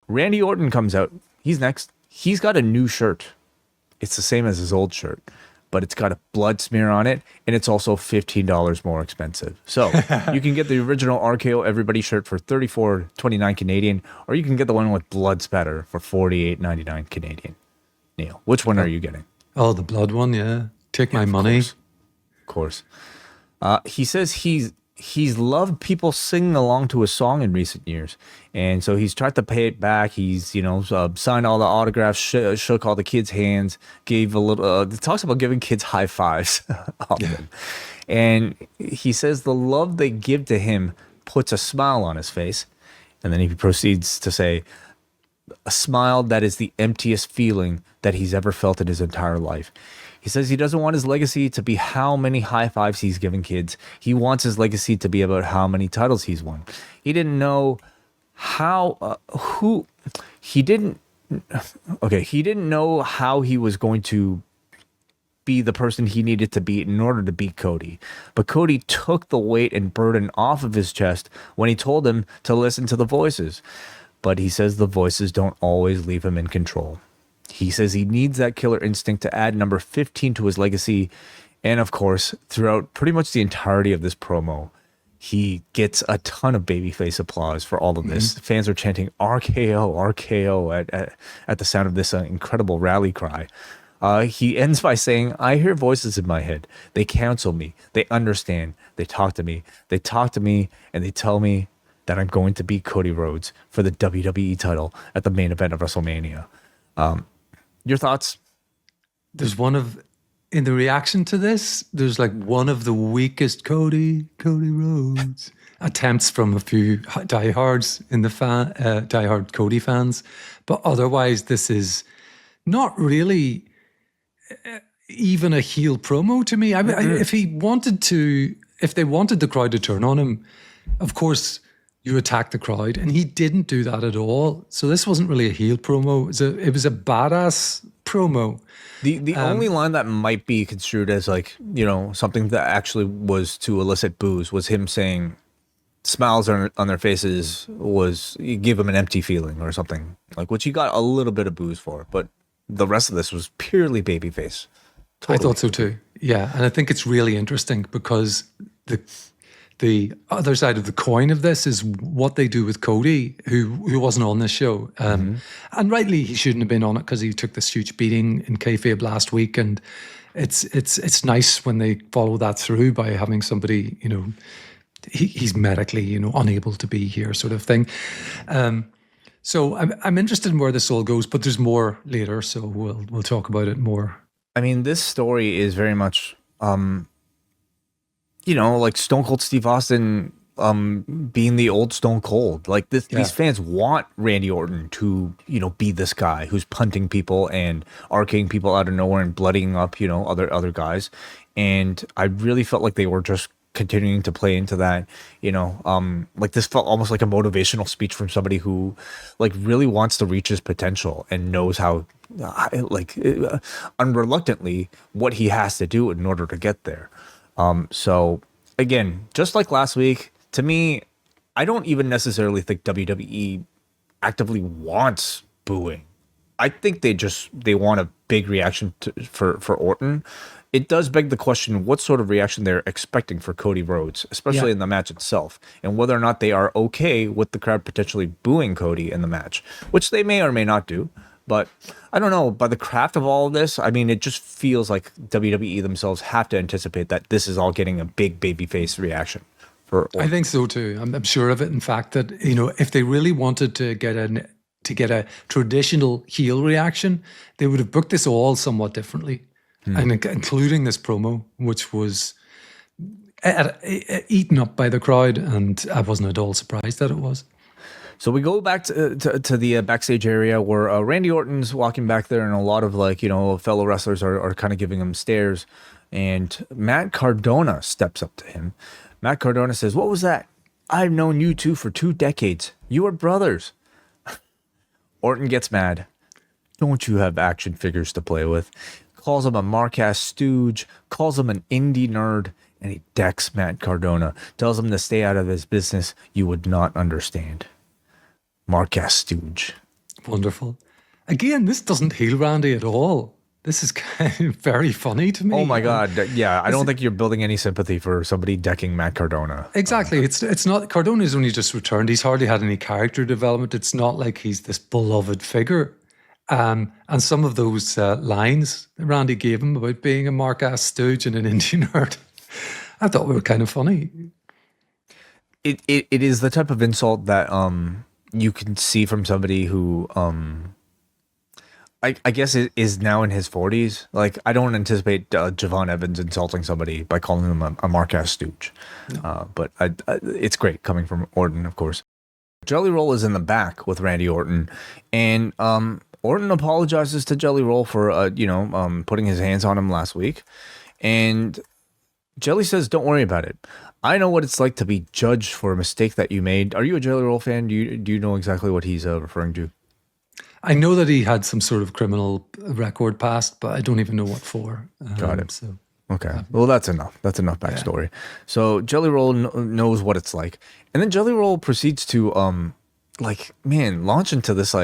Randy Orton comes out. He's next. He's got a new shirt. It's the same as his old shirt, but it's got a blood smear on it, and it's also $15 more expensive. So you can get the original RKO Everybody shirt for $34.29 Canadian, or you can get the one with blood spatter for $48.99 Canadian. Neil, which one are you getting? Oh, the blood one, yeah. Take my money. Of course. He says he's loved people singing along to his song in recent years, and so he's tried to pay it back. He's signed all the autographs, shook all the kids' hands, gave a little. Talks about giving kids high fives often, and he says the love they give to him puts a smile on his face, and then he proceeds to say, a smile that is the emptiest feeling that he's ever felt in his entire life. He says he doesn't want his legacy to be how many high fives he's given kids. He wants his legacy to be about how many titles he's won. He didn't know he didn't know how he was going to be the person he needed to be in order to beat Cody. But Cody took the weight and burden off of his chest when he told him to listen to the voices. But he says the voices don't always leave him in control. He says he needs that killer instinct to add number 15 to his legacy. And of course, throughout pretty much the entirety of this promo, he gets a ton of babyface applause for all of this. Mm-hmm. Fans are chanting RKO, RKO at the sound of this incredible rally cry. He ends by saying, I hear voices in my head. They counsel me. They understand. They talk to me. They talk to me and they tell me that I'm going to beat Cody Rhodes for the WWE title at the main event of WrestleMania. Your thoughts? There's in the reaction to this, there's like one of the weakest Cody Rhodes attempts from a few diehards in the diehard Cody fans. But otherwise, this is not really even a heel promo to me. If they wanted the crowd to turn on him, of course, you attack the crowd, and he didn't do that at all. So this wasn't really a heel promo. It was a badass promo. The only line that might be construed as something that actually was to elicit boos was him saying smiles on their faces was you give them an empty feeling or something, which he got a little bit of boos for. But the rest of this was purely babyface. Totally. I thought so too. Yeah, and I think it's really interesting because the other side of the coin of this is what they do with Cody, who wasn't on this show. And rightly, he shouldn't have been on it because he took this huge beating in kayfabe last week. And it's nice when they follow that through by having somebody, he's medically, unable to be here sort of thing. So I'm interested in where this all goes, but there's more later. So we'll talk about it more. I mean, this story is very much... like Stone Cold Steve Austin being the old Stone Cold. These fans want Randy Orton to, be this guy who's punting people and arcing people out of nowhere and bloodying up, other guys. And I really felt like they were just continuing to play into that, this felt almost like a motivational speech from somebody who really wants to reach his potential and knows how unreluctantly what he has to do in order to get there. So again, just like last week, to me, I don't even necessarily think WWE actively wants booing. I think they want a big reaction for Orton. It does beg the question what sort of reaction they're expecting for Cody Rhodes, especially in the match itself, and whether or not they are okay with the crowd potentially booing Cody in the match, which they may or may not do. But I don't know, by the craft of all of this, I mean, it just feels like WWE themselves have to anticipate that this is all getting a big babyface reaction. I think so too. I'm sure of it. In fact, that if they really wanted to get a traditional heel reaction, they would have booked this all somewhat differently, and including this promo, which was eaten up by the crowd, and I wasn't at all surprised that it was. So we go back to the backstage area where Randy Orton's walking back there, and a lot of fellow wrestlers are kind of giving him stares. And Matt Cardona steps up to him. Matt Cardona says, "What was that? I've known you two for 2 decades. You are brothers." Orton gets mad. Don't you have action figures to play with? Calls him a mark-ass stooge. Calls him an indie nerd. And he decks Matt Cardona. Tells him to stay out of his business. You would not understand. Mark-ass stooge. Wonderful. Again, this doesn't heal Randy at all. This is kind of very funny to me. Oh my God. Yeah. I don't think you're building any sympathy for somebody decking Matt Cardona. Exactly. It's not, Cardona's only just returned. He's hardly had any character development. It's not like he's this beloved figure. And some of those lines Randy gave him about being a mark-ass stooge and an Indian nerd, I thought were kind of funny. It is the type of insult that you can see from somebody who I guess it is now in his 40s. Like, I don't anticipate Javon Evans insulting somebody by calling them a mark-ass stooge. No. But it's great coming from Orton, of course. Jelly Roll is in the back with Randy Orton, and Orton apologizes to Jelly Roll for putting his hands on him last week, and Jelly says, "Don't worry about it. I know what it's like to be judged for a mistake that you made." Are you a Jelly Roll fan? Do you know exactly what he's referring to? I know that he had some sort of criminal record past, but I don't even know what for. Got it. So. Okay. Well, that's enough. That's enough backstory. Yeah. So Jelly Roll knows what it's like. And then Jelly Roll proceeds to, launch into this,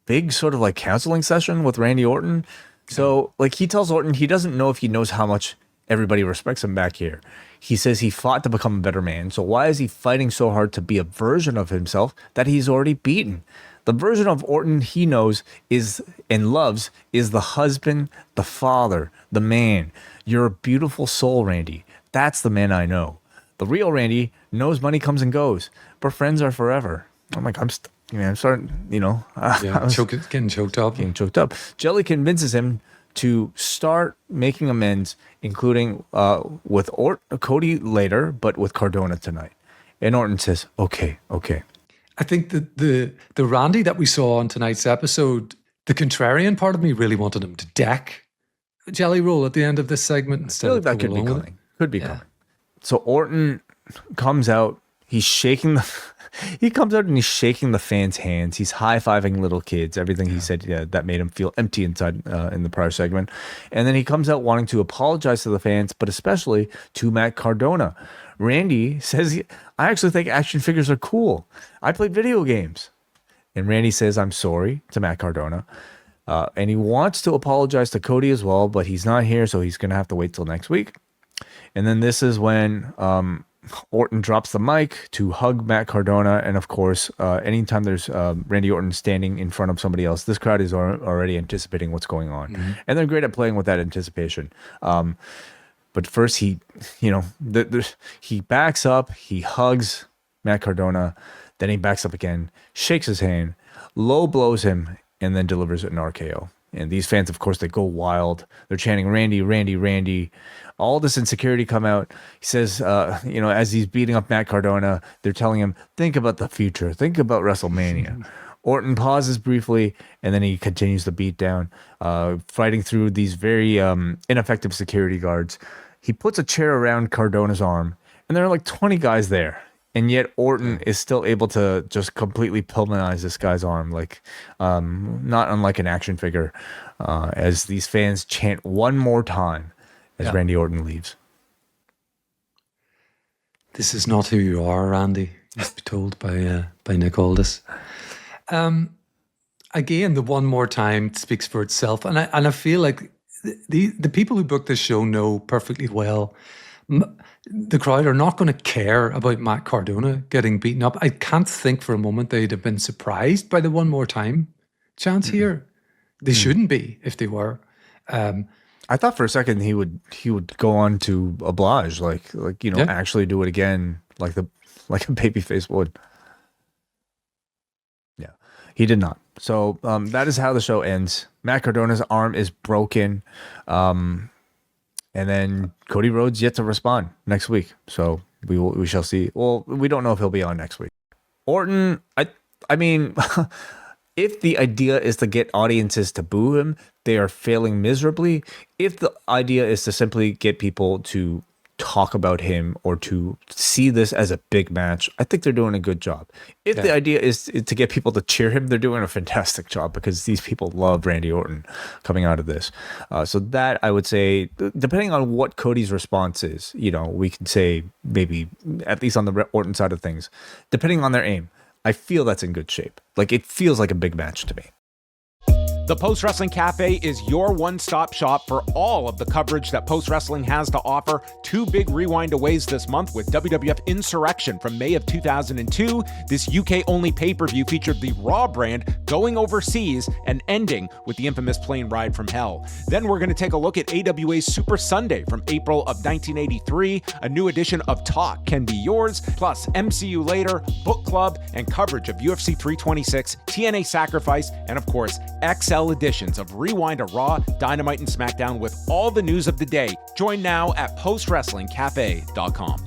big sort of, counseling session with Randy Orton. So, he tells Orton he doesn't know if he knows how much everybody respects him back here. He says he fought to become a better man. So why is he fighting so hard to be a version of himself that he's already beaten? The version of Orton he knows is and loves is the husband, the father, the man. You're a beautiful soul, Randy. That's the man I know. The real Randy knows money comes and goes, but friends are forever. I'm like, I'm starting, getting choked up. Getting choked up. Jelly convinces him to start making amends, including with Cody later, but with Cardona tonight. And Orton says, okay. I think that the Randy that we saw on tonight's episode, the contrarian part of me really wanted him to deck Jelly Roll at the end of this segment instead of that could be coming. Could be coming. So Orton comes out. He's shaking he comes out and he's shaking the fans' hands. He's high-fiving little kids. Everything he said that made him feel empty inside in the prior segment. And then he comes out wanting to apologize to the fans, but especially to Matt Cardona. Randy says, I actually think action figures are cool. I played video games. And Randy says, I'm sorry to Matt Cardona. And he wants to apologize to Cody as well, but he's not here, so he's going to have to wait till next week. And then this is when Orton drops the mic to hug Matt Cardona. And of course, anytime there's Randy Orton standing in front of somebody else, this crowd is already anticipating what's going on. Mm-hmm. And they're great at playing with that anticipation. But first he backs up, he hugs Matt Cardona, then he backs up again, shakes his hand, low blows him, and then delivers an RKO. And these fans, of course, they go wild. They're chanting, Randy, Randy, Randy. All this insecurity come out. He says, as he's beating up Matt Cardona, they're telling him, think about the future. Think about WrestleMania. Orton pauses briefly, and then he continues the beat down, fighting through these very ineffective security guards. He puts a chair around Cardona's arm, and there are 20 guys there. And yet Orton is still able to just completely pulverize this guy's arm, not unlike an action figure, as these fans chant one more time as Randy Orton leaves. This is not who you are, Randy. Used to be told by Nick Aldis. Again, the one more time speaks for itself, and I feel like the people who booked this show know perfectly well. The crowd are not going to care about Matt Cardona getting beaten up. I can't think for a moment they'd have been surprised by the one more time chance here. They shouldn't be if they were. I thought for a second he would go on to oblige, actually do it again, like a babyface would. Yeah, he did not. So that is how the show ends. Matt Cardona's arm is broken. And then Cody Rhodes yet to respond next week. So we shall see. Well, we don't know if he'll be on next week. Orton, I mean, if the idea is to get audiences to boo him, they are failing miserably. If the idea is to simply get people to talk about him or to see this as a big match, I think they're doing a good job. If the idea is to get people to cheer him, they're doing a fantastic job because these people love Randy Orton coming out of this. So that, I would say, depending on what Cody's response is, we can say maybe, at least on the Orton side of things, depending on their aim, I feel that's in good shape. Like, it feels like a big match to me. The Post Wrestling Cafe is your one-stop shop for all of the coverage that Post Wrestling has to offer. 2 big rewind-aways this month with WWF Insurrection from May of 2002. This UK-only pay-per-view featured the Raw brand going overseas and ending with the infamous plane ride from hell. Then we're going to take a look at AWA's Super Sunday from April of 1983. A new edition of Talk Can Be Yours, plus MCU Later, Book Club, and coverage of UFC 326, TNA Sacrifice, and of course, XL editions of Rewind to Raw, Dynamite, and SmackDown with all the news of the day. Join now at postwrestlingcafe.com.